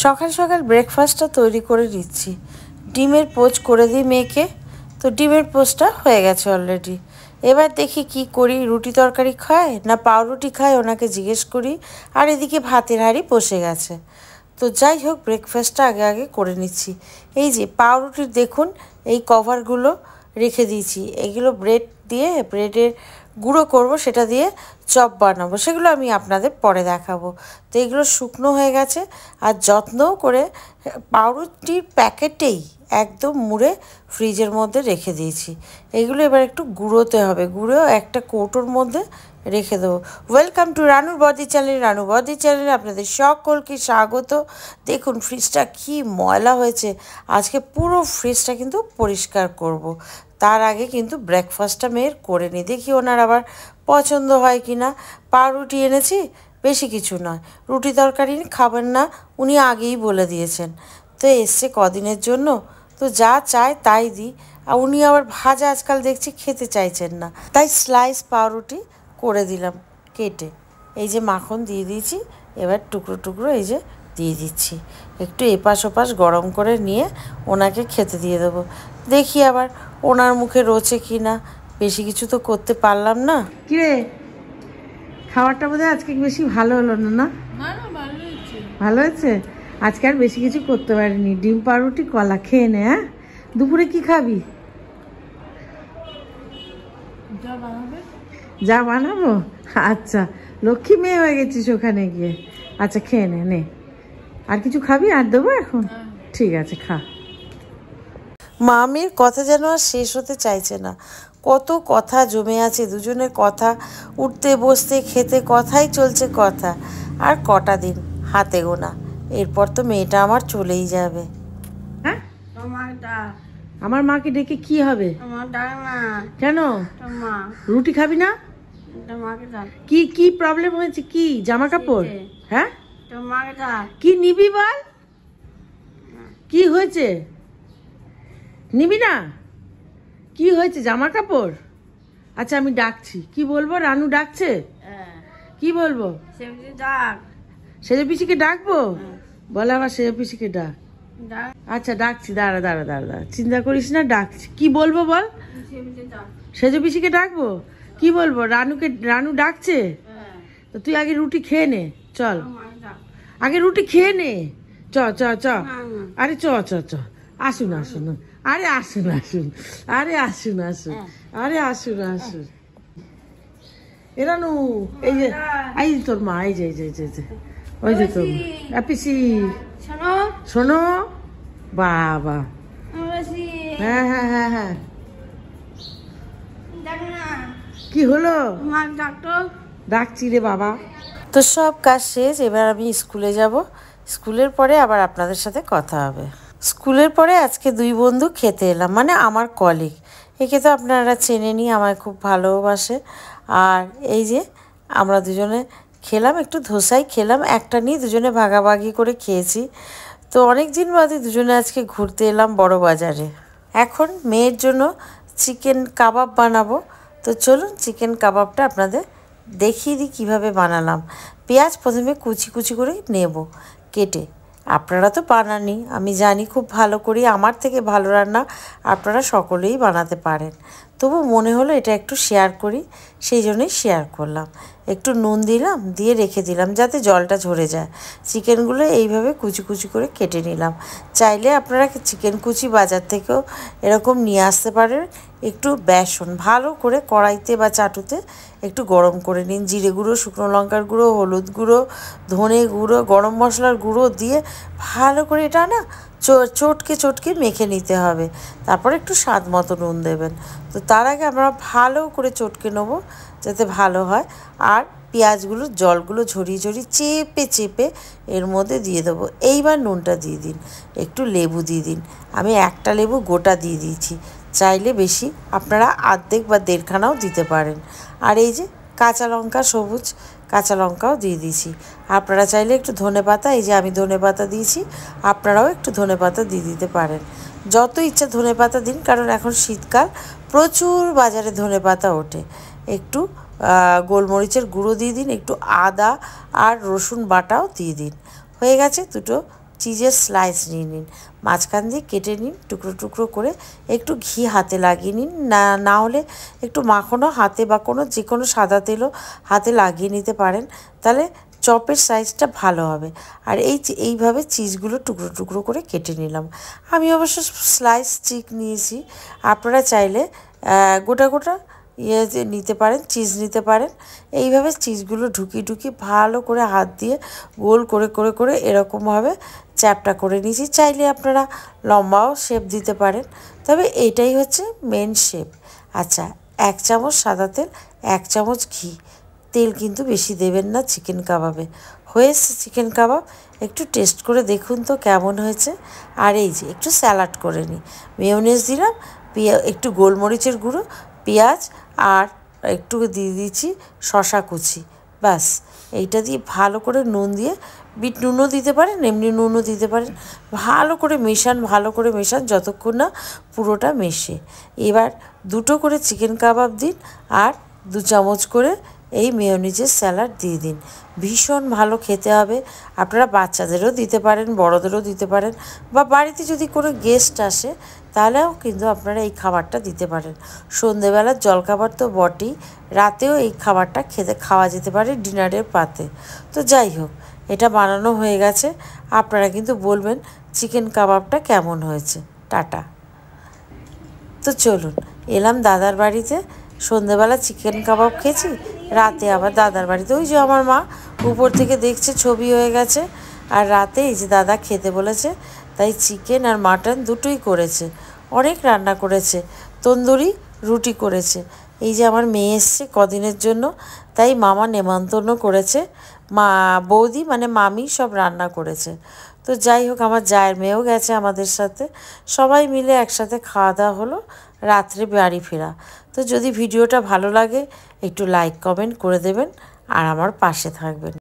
সকাল সকাল ব্রেকফাস্টটা তৈরি করে নিচ্ছি। ডিমের পোচ করে দিই মেয়েকে। তো ডিমের পোচটা হয়ে গেছে অলরেডি। এবার দেখি কি করি, রুটি তরকারি খায় না পাউরুটি খায় ওনাকে জিজ্ঞেস করি। আর এদিকে ভাতের হাঁড়ি বসে গেছে। তো যাই হোক, ব্রেকফাস্টটা আগে আগে করে নিচ্ছি। এই যে পাউরুটির দেখুন এই কভারগুলো রেখে দিয়েছি। এগুলো ব্রেড দিয়ে ব্রেডের গুঁড়ো করব, সেটা দিয়ে চপ বানাবো, সেগুলো আমি আপনাদের পরে দেখাবো। তো এগুলো শুকনো হয়ে গেছে। আর যত্ন করে পাউরুটির প্যাকেটেই একদম মুড়ে ফ্রিজের মধ্যে রেখে দিয়েছি। এগুলো এবার একটু গুঁড়োতে হবে, গুঁড়ো একটা কৌটোর মধ্যে রেখে দেবো। ওয়েলকাম টু রানুর বদি চ্যানেল। রানু বদি চ্যানেলে আপনাদের সকলকে স্বাগত। দেখুন ফ্রিজটা কি ময়লা হয়েছে। আজকে পুরো ফ্রিজটা কিন্তু পরিষ্কার করব। তার আগে কিন্তু ব্রেকফাস্টটা মেয়ের করে নিই, দেখি ওনার আবার পছন্দ হয় কি না। পাউরুটি এনেছি, বেশি কিছু নয়। রুটি তরকারি খাবেন না উনি আগেই বলে দিয়েছেন। তো এসছে কদিনের জন্য, তো যা চায় তাই দিই। আর উনি আবার ভাজা আজকাল দেখছি খেতে চাইছেন না, তাই স্লাইস পাউরুটি করে দিলাম কেটে। এই যে মাখন দিয়ে দিয়েছি, এবার টুকরো টুকরো এই যে দিয়ে দিচ্ছি। একটু এপাশ ওপাশ গরম করে নিয়ে ওনাকে খেতে দিয়ে দেবো। দেখি আবার ওনার মুখে রোচে কি না। বেশি কিছু তো করতে পারলাম না। কিরে, খাবারটা বোধহয় আজকে বেশি ভালো হলো না? না, ভালো হয়েছে। আজকে আর বেশি কিছু করতে পারিনি। ডিম পাউরুটি কলা খেয়ে নে। হ্যাঁ, দুপুরে কি খাবি? যা বানাবো। আচ্ছা, লক্ষ্মী মেয়ে হয়ে গেছিস ওখানে গিয়ে। আচ্ছা খেয়ে নে। আর কিছু খাবি? আর দেবো এখন? ঠিক আছে, খা। মামির কথা যেন আর শেষ হতে চাইছে না। কত কথা জমে আছে দুজনের, কথা উঠতে বসতে খেতে কথাই চলছে কথা। আর কটা দিন হাতে গোনা, এরপর তো মেয়েটা আমার চলেই যাবে। হ্যাঁ, আমার মাকে ডেকে কি হবে? কেন, রুটি খাবি না? কি কি প্রবলেম হয়েছে? কি জামা কাপড়? হ্যাঁ, কি নিবি বল? কি হয়েছে? নিবি না? কি হয়েছে? জামা কাপড়? আচ্ছা আমি ডাকছি। কি বলবো? রানু ডাকছে। কি বলবো? সেজে পিসিকে ডাকবো? বলে আবার সেজে পিসিকে ডাক। আচ্ছা ডাকছি, দাঁড়া দাঁড়া দাঁড়া দাঁড়া, চিন্তা করিস না, ডাকছি। কি বলবো বল? সেজে পিসিকে ডাকবো? কি বলবো? রানু ডাকছে। তো তুই আগে রুটি খেয়ে নে, চল আগে রুটি খেয়ে নে। চ চ চ, আরে চ চ চ, আসুন আসুন, আরে আসুন আসুন, আরে আসুন আসুন, আরে আসুন আসুন। এরানু, এই যে এই তোর মা, এই যে ওই যে তোর পিসি। শোনো বাবা। হ্যাঁ হ্যাঁ হ্যাঁ হ্যাঁ, কি হলো? ডাকছি রে বাবা। তো সব কাজ শেষ, এবার আমি স্কুলে যাব। স্কুলের পরে আবার আপনাদের সাথে কথা হবে। স্কুলের পরে আজকে দুই বন্ধু খেতে এলাম, মানে আমার কলিগ। একে তো আপনারা চেনেনই, আমায় খুব ভালোবাসে। আর এই যে আমরা দুজনে খেলাম, একটু ধোসাই খেলাম, একটা নিয়ে দুজনে ভাগাভাগি করে খেয়েছি। তো অনেক দিন বাদে দুজনে আজকে ঘুরতে এলাম বড় বাজারে। এখন মেয়ের জন্য চিকেন কাবাব বানাবো। তো চলুন চিকেন কাবাবটা আপনাদের দেখিয়ে দিই কীভাবে বানালাম। পেঁয়াজ প্রথমে কুচি কুচি করে নেব কেটে। আপনারা তো বানানই, আমি জানি খুব ভালো করি, আমার থেকে ভালো রান্না আপনারা সকলেই বানাতে পারেন। তবু মনে হলো এটা একটু শেয়ার করি, সেই জন্যই শেয়ার করলাম। একটু নুন দিলাম, দিয়ে রেখে দিলাম যাতে জলটা ঝরে যায়। চিকেনগুলো এইভাবে কুচি কুচি করে কেটে নিলাম। চাইলে আপনারা চিকেন কুচি বাজার থেকেও এরকম নিয়ে আসতে পারেন। একটু বেসন ভালো করে কড়াইতে বা চাটুতে একটু গরম করে নিন। জিরে গুঁড়ো, শুকনো লঙ্কার গুঁড়ো, হলুদ গুঁড়ো, ধনে গুঁড়ো, গরম মশলার গুঁড়ো দিয়ে ভালো করে এটা না চটকে মেখে নিতে হবে। তারপর একটু স্বাদ মতো নুন দেবেন। তো তার আগে আমরা ভালো করে চটকে নেব যাতে ভালো হয়। আর পেঁয়াজগুলো জলগুলো ঝরিয়ে চেপে এর মধ্যে দিয়ে দেবো। এইবার নুনটা দিয়ে দিন, একটু লেবু দিয়ে দিন। আমি একটা লেবু গোটা দিয়ে দিয়েছি, চাইলে বেশি আপনারা অর্ধেক বা দেড়খানাও দিতে পারেন। আর এই যে কাঁচা লঙ্কা, সবুজ কাঁচা লঙ্কাও দিয়ে দিয়েছি। আপনারা চাইলে একটু ধনেপাতা, এই যে আমি ধনেপাতা দিয়েছি, আপনারাও একটু ধনেপাতা দিয়ে দিতে পারেন। যত ইচ্ছা ধনেপাতা দিন, কারণ এখন শীতকাল, প্রচুর বাজারে ধনেপাতা ওঠে। একটু গোলমরিচের গুঁড়ো দিয়ে দিন, একটু আদা আর রসুন বাটাও দিয়ে দিন। হয়ে গেছে দুটো চিজের স্লাইস নিয়ে নিন, মাঝখান দিয়ে কেটে নিন টুকরো টুকরো করে, একটু ঘি হাতে লাগিয়ে নিন, না হলে একটু মাখনও হাতে বা যে কোনো সাদা তেলও হাতে লাগিয়ে নিতে পারেন, তাহলে চপের সাইজটা ভালো হবে। আর এইভাবে চিজগুলো টুকরো টুকরো করে কেটে নিলাম। আমি অবশ্য স্লাইস চিজ নিয়েছি, আপনারা চাইলে গোটা গোটা নিতে পারেন, চিজ নিতে পারেন। এইভাবে চিজগুলো ঢুকিয়ে ভালো করে হাত দিয়ে গোল করে করে করে এরকমভাবে চ্যাপটা করে নিয়েছি। চাইলে আপনারা লম্বাও শেপ দিতে পারেন, তবে এটাই হচ্ছে মেন শেপ। আচ্ছা, 1 চামচ সাদা তেল, 1 চামচ ঘি, তেল কিন্তু বেশি দেবেন না চিকেন কাবাবে। হয়েছে চিকেন কাবাব, একটু টেস্ট করে দেখুন তো কেমন হয়েছে। আর এই যে একটু স্যালাড করে নিই, মেয়োনেজ দিলাম, একটু গোলমরিচের গুঁড়ো, পেঁয়াজ আর একটু দিয়ে দিচ্ছি শশা কুচি, ব্যাস। এইটা দিয়ে ভালো করে নুন দিয়ে, বিট নুনও দিতে পারেন, এমনি নুনও দিতে পারেন, ভালো করে মেশান যতক্ষণ না পুরোটা মেশে। এবার 2টো করে চিকেন কাবাব দিন আর 2 চামচ করে এই মেয়োনিজের স্যালাড দিয়ে দিন। ভীষণ ভালো খেতে হবে। আপনারা বাচ্চাদেরও দিতে পারেন, বড়োদেরও দিতে পারেন, বা বাড়িতে যদি কোনো গেস্ট আসে তাহলেও কিন্তু আপনারা এই খাবারটা দিতে পারেন। সন্ধেবেলার জলখাবার তো বটেই, রাতেও এই খাবারটা খাওয়া যেতে পারে ডিনারের পাতে। তো যাই হোক, এটা বানানো হয়ে গেছে। আপনারা কিন্তু বলবেন চিকেন কাবাবটা কেমন হয়েছে। টাটা। তো চলুন, এলাম দাদার বাড়িতে, সন্ধেবেলা চিকেন কাবাব খেয়েছি, রাতে আবার দাদার বাড়িতে। ওই যে আমার মা উপর থেকে দেখছে, ছবি হয়ে গেছে। আর রাতে এই যে দাদা খেতে বলেছে, তাই চিকেন আর মাটন দুটোই করেছে, অনেক রান্না করেছে, তন্দুরি রুটি করেছে। এই যে আমার মেয়ে এসছে কদিনের জন্য, তাই মামা নেমন্তন্ন করেছে, বৌদি মানে মামি সব রান্না করেছে। তো যাই হোক, আমার জায়ের মেয়েও গেছে আমাদের সাথে, সবাই মিলে একসাথে খাওয়া দাওয়া হলো, রাত্রে বাড়ি ফেরা। তো যদি ভিডিওটা ভালো লাগে একটু লাইক কমেন্ট করে দেবেন আর আমার পাশে থাকবেন।